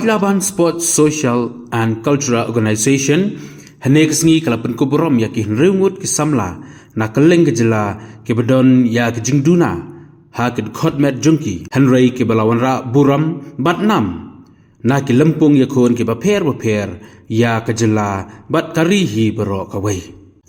Laban Sports Social and Cultural Organization Haneksngi kalapan kuburom ya ki ngut ki samla na kaleng ke jylla ke badon ya ke duna ha ke dkhot met jungki hanrei ke wanrah buram batnam na ki lempung ya khon ke baper ya ke jylla bat karihi bero kawai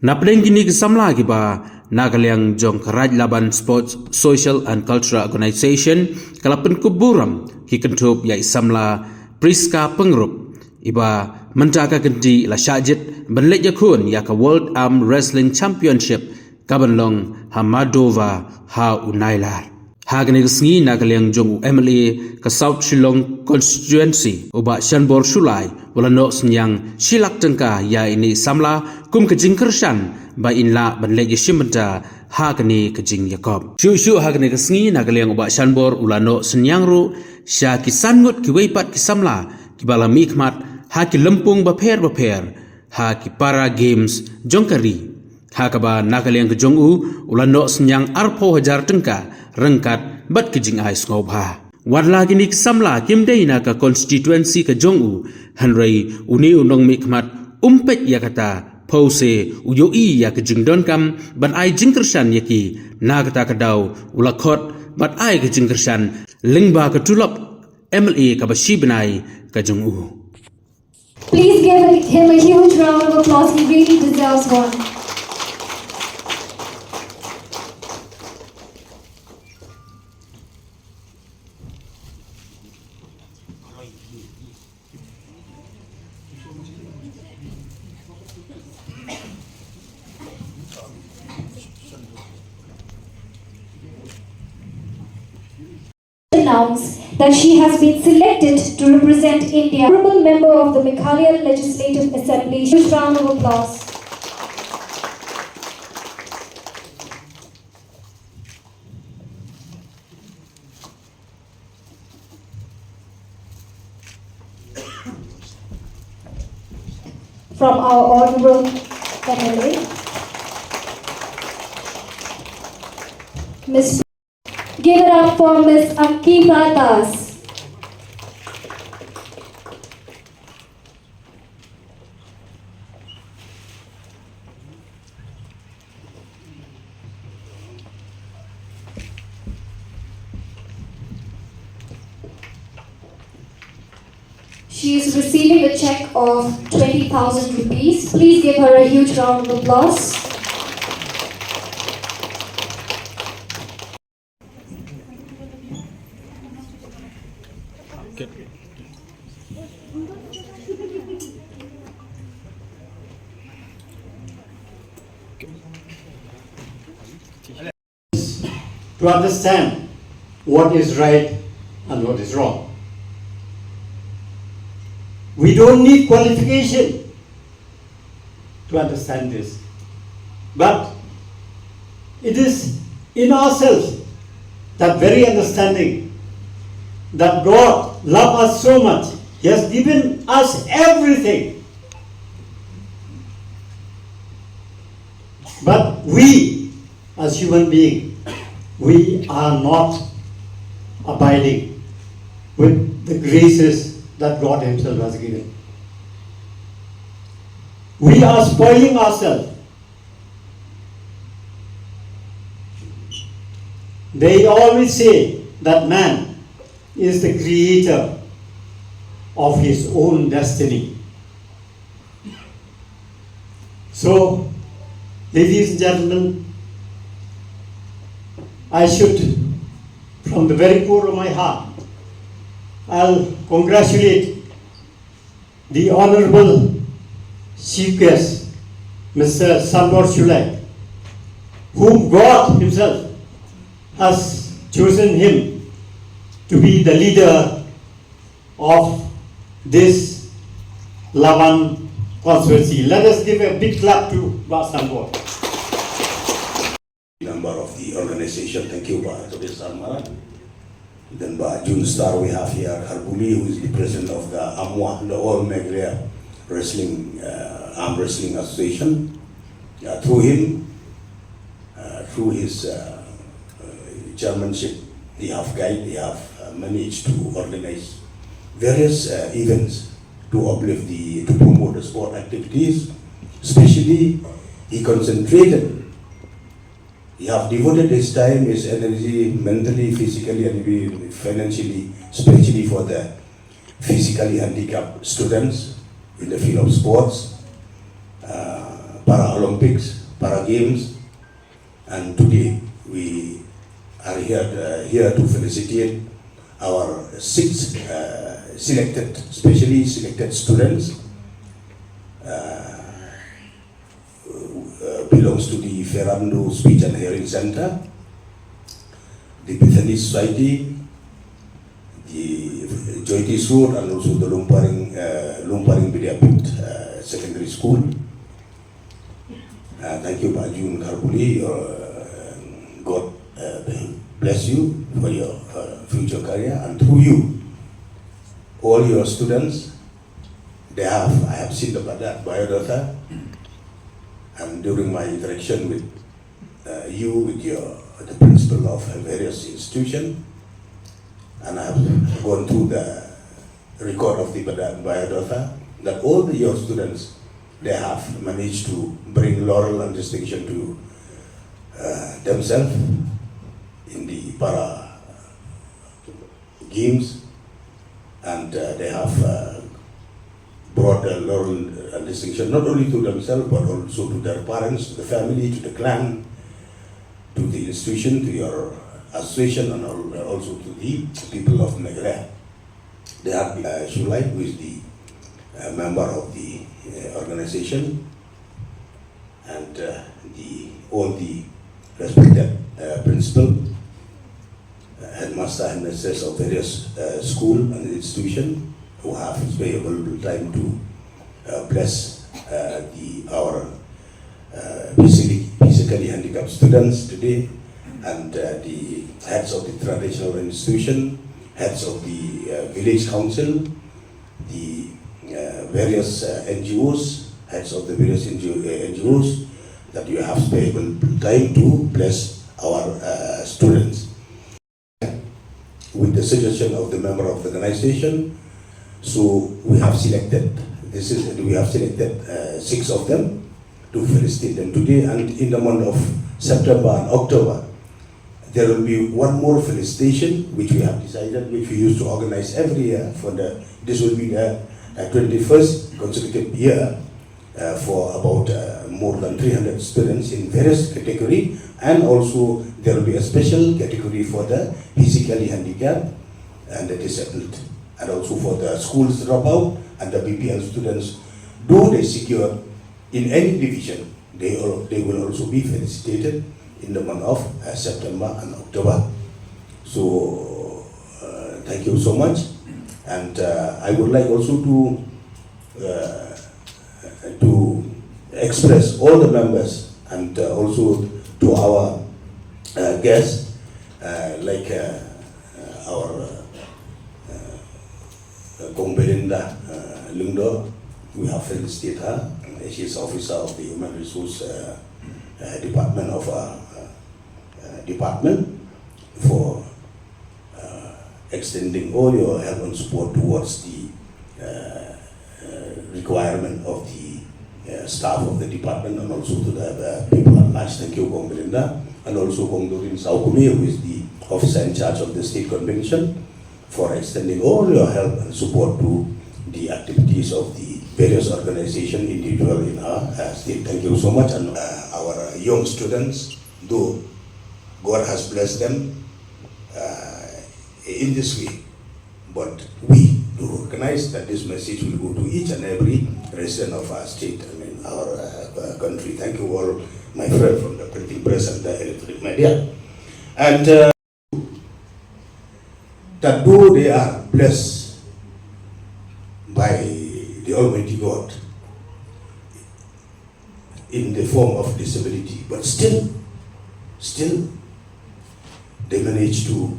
na pleng kini ke samla ki ba na kaleng jong Raj Laban Sports Social and Cultural Organization kalapan kuburam ki kentup ya samla Priska pengrup iba menjaga ganti la syajit benlek yakun ya ka World Arm Wrestling Championship kabanlong Hamadova ha unailar ha gane sngi na kaleng jong MLA ka South Shillong constituency uba Sanbor sulai wala no synniang silak tengka ya ini samla kum kejing kershan ba inla benlek yishimda ha gane kejing yakob shu ha gane sngi na kaleng uba Sanbor ulano synniang ru sya kisan ngut ki weipat ki samla ki bala mikmat ha ki lempung baper ha ki para games jongkari ha ka ba nakaleng ke jongu ulano synniang arpo hajar tengka rengkat bat ki jing ais ngob ha warla ki samla kim dei na ka constituency ka jongu hanrei uni unong mikmat umpet ya kata pause uyoi ya ke jingdon kam ban ai jingkershan yaki na kata kadau ulakot bat ai ke jingkershan lingba ka tulop MLA ka bashi benai ka jongu. Please give him a huge round of applause. He really deserves one. Announce that she has been selected to represent India. Honorable member of the Meghalaya Legislative Assembly. Huge round of applause. From our honorable MLA, Miss. Give it up for Miss Kiba. She is receiving a check of 20,000 rupees. Please give her a huge round of applause. To understand what is right and what is wrong. We don't need qualification to understand this. But it is in ourselves, that very understanding, that God loves us so much. He has given us everything. But we, as human beings, we are not abiding with the graces that God Himself has given. We are spoiling ourselves. They always say that man is the creator of his own destiny. So, ladies and gentlemen, I should, from the very core of my heart, I'll congratulate the Honorable Chief Guest, Mr. Sanbor, whom God Himself has chosen him to be the leader of this Laban constituency. Let us give a big clap to Sanbor. Member of the organization, thank you, to this Sarmara. Then June Star, we have here Harbuli, who is the president of the AMWA, the All Meghalaya Wrestling Arm Wrestling Association. Through him, through his chairmanship, they have managed to organize various events to uplift to promote the sport activities. Especially, he concentrated. He have devoted his time, his energy, mentally, physically, and even financially, especially for the physically handicapped students in the field of sports, Paralympics, Para Games, and today we are here to felicitate our 6 specially selected students belongs to the Ferrando Speech and Hearing Center, the Bethany Society, the Joyti Sur, and also the Lumparing Bidiapit Secondary School. Thank you, Bajun Karbuli. God bless you for your future career, and through you, all your students, I have seen the biodata, and during my interaction with with the principal of various institutions, and I have gone through the record of the biodata, that all your students, they have managed to bring laurel and distinction to themselves in the para games, and they have brought the laurel and distinction not only to themselves but also to their parents, to the family, to the clan, to the institution, to your association, and also to the people of Negra. They have Shulai, who is the member of the organization, and all the respected principal, headmaster, headmistresses of various school and institution who have available time to bless our physically handicapped students today, and the heads of the traditional institution, heads of the village council, the various NGOs, heads of the various NGOs, that you have available time to bless our students. With the suggestion of the member of the organization, so we have selected 6 of them to felicitate them today, and in the month of September and October, there will be one more felicitation which we have decided, which we used to organize every year this will be the 21st consecutive year for about more than 300 students in various categories, and also there will be a special category for the physically handicapped and the disabled, and also for the schools dropout and the BPL students. Though they secure in any division, they will also be felicitated in the month of September and October. So thank you so much, and I would like also to express all the members, and also to our guests, like our Belinda Lungdo. We have felicitated her. She is officer of the Human Resource Department of our department, for extending all your help and support towards the requirement of the staff of the department, and also to the people at large. Thank you, Kong Belinda, and also Kong Dorin Saukumi, who is the officer in charge of the state convention, for extending all your help and support to the activities of the various organizations, individual in our state. Thank you so much. And our young students, though God has blessed them in this way, but we do recognize that this message will go to each and every resident of our state and in our country. Thank you all, my friend from the printing press and the electronic media. And that though they are blessed by the Almighty God in the form of disability, but still they manage to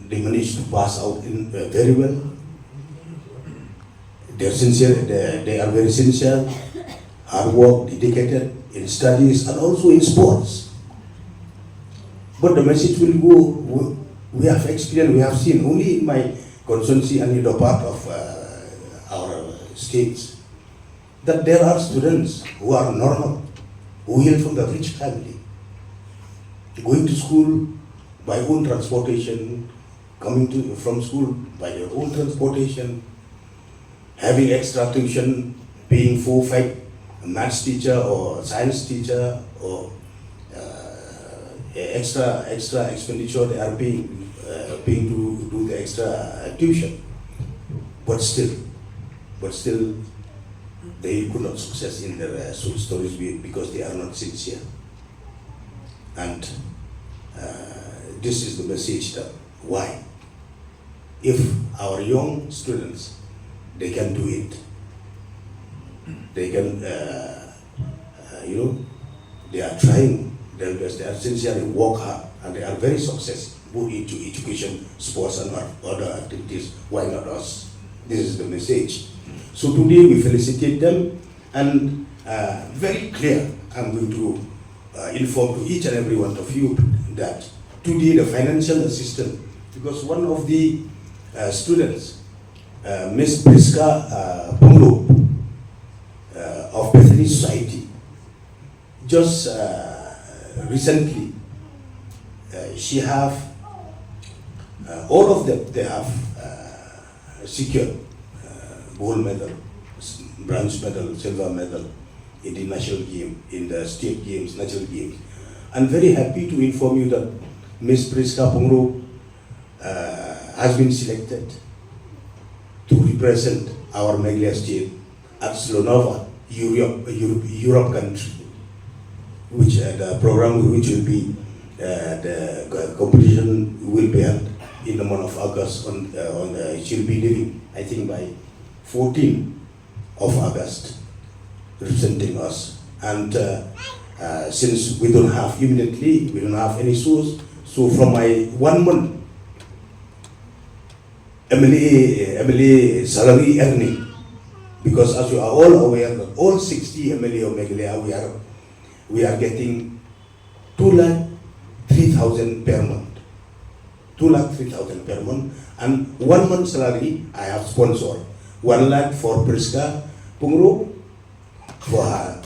they manage to pass out in very well. They're sincere. They are very sincere, hard work, dedicated in studies and also in sports. But the message will go We have experienced, we have seen only in my constituency and in the part of our states that there are students who are normal, who hail from the rich family, going to school by own transportation, coming from school by their own transportation, having extra tuition, paying 4-5 maths teacher or science teacher or extra expenditure they are paying to do the extra tuition, but still they could not success in their stories because they are not sincere. And this is the message that why, if our young students, they can do it, they can they are trying their best, they are sincerely work hard, and they are very successful into education, sports and other activities. Why not us? This is the message. So today we felicitate them, and very clear, I'm going to inform to each and every one of you that today the financial assistance, because one of the students, Miss Priska Punglo of Bethany Society, just recently she have all of them, they have secured gold medal, bronze medal, silver medal in the national game, in the state games, national games. I'm very happy to inform you that Miss Priska Pungro has been selected to represent our Meghalaya state at Slonova, Europe country, which the program which will be the competition will be held in the month of August. She'll be leaving, I think, by 14th of August, representing us. And since we don't have any source, so from my 1 month MLA salary earning, because as you are all aware that all 60 MLA of Meghalaya, we are getting 2,03,000 per month. 2,03,000 per month, and 1 month salary I have sponsored 1 lakh for Priska Pungro for her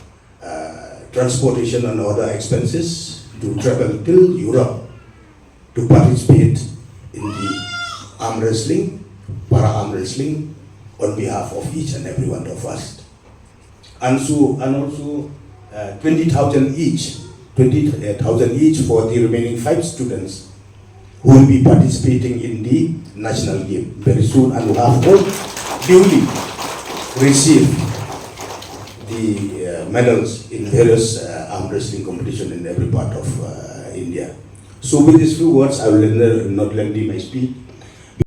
transportation and other expenses to travel till Europe to participate in the arm wrestling, para-arm wrestling on behalf of each and every one of us. And also 20,000 each for the remaining 5 students who will be participating in the national game very soon, and who have all duly received the medals in various arm wrestling competition in every part of India. So with these few words, I will not lengthen my speech.